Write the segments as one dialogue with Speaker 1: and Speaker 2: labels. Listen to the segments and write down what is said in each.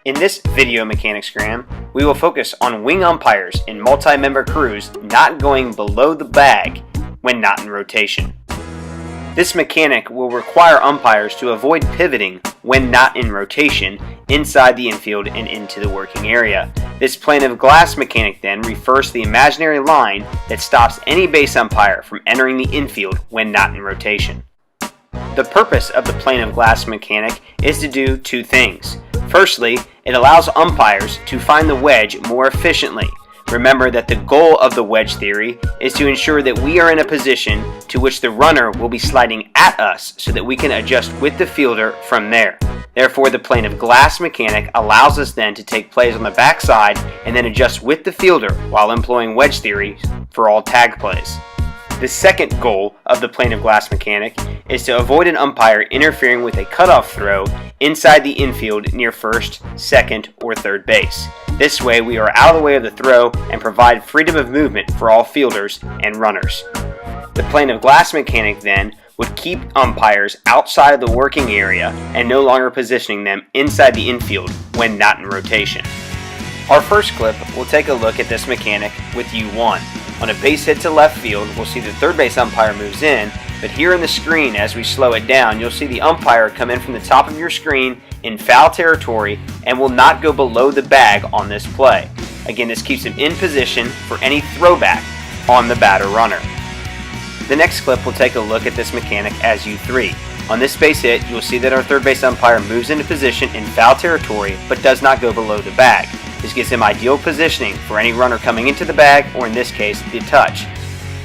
Speaker 1: In this video mechanicsgram, we will focus on wing umpires in multi-member crews not going below the bag when not in rotation. This mechanic will require umpires to avoid pivoting when not in rotation inside the infield and into the working area. This plane of glass mechanic then refers to the imaginary line that stops any base umpire from entering the infield when not in rotation. The purpose of the plane of glass mechanic is to do two things. Firstly, it allows umpires to find the wedge more efficiently. Remember that the goal of the wedge theory is to ensure that we are in a position to which the runner will be sliding at us so that we can adjust with the fielder from there. Therefore, the plane of glass mechanic allows us then to take plays on the backside and then adjust with the fielder while employing wedge theory for all tag plays. The second goal of the plane of glass mechanic is to avoid an umpire interfering with a cutoff throw inside the infield near first, second, or third base. This way we are out of the way of the throw and provide freedom of movement for all fielders and runners. The plane of glass mechanic then would keep umpires outside of the working area and no longer positioning them inside the infield when not in rotation. Our first clip will take a look at this mechanic with U1. On a base hit to left field, we'll see the third base umpire moves in, but here in the screen as we slow it down, you'll see the umpire come in from the top of your screen in foul territory and will not go below the bag on this play. Again, this keeps him in position for any throwback on the batter runner. The next clip will take a look at this mechanic as U3. On this base hit, you'll see that our third base umpire moves into position in foul territory but does not go below the bag. This gives him ideal positioning for any runner coming into the bag, or in this case, the touch.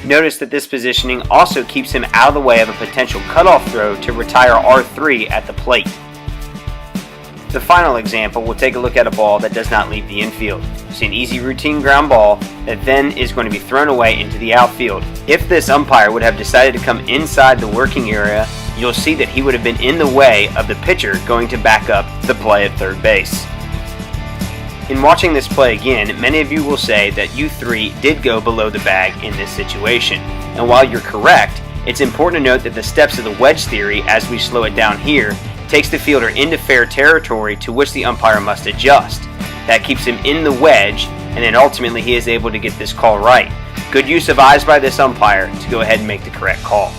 Speaker 1: Notice that this positioning also keeps him out of the way of a potential cutoff throw to retire R3 at the plate. The final example, we'll take a look at a ball that does not leave the infield. You see an easy routine ground ball that then is going to be thrown away into the outfield. If this umpire would have decided to come inside the working area, you'll see that he would have been in the way of the pitcher going to back up the play at third base. In watching this play again, many of you will say that U3 did go below the bag in this situation. And while you're correct, it's important to note that the steps of the wedge theory, as we slow it down here, takes the fielder into fair territory to which the umpire must adjust. That keeps him in the wedge, and then ultimately he is able to get this call right. Good use of eyes by this umpire to go ahead and make the correct call.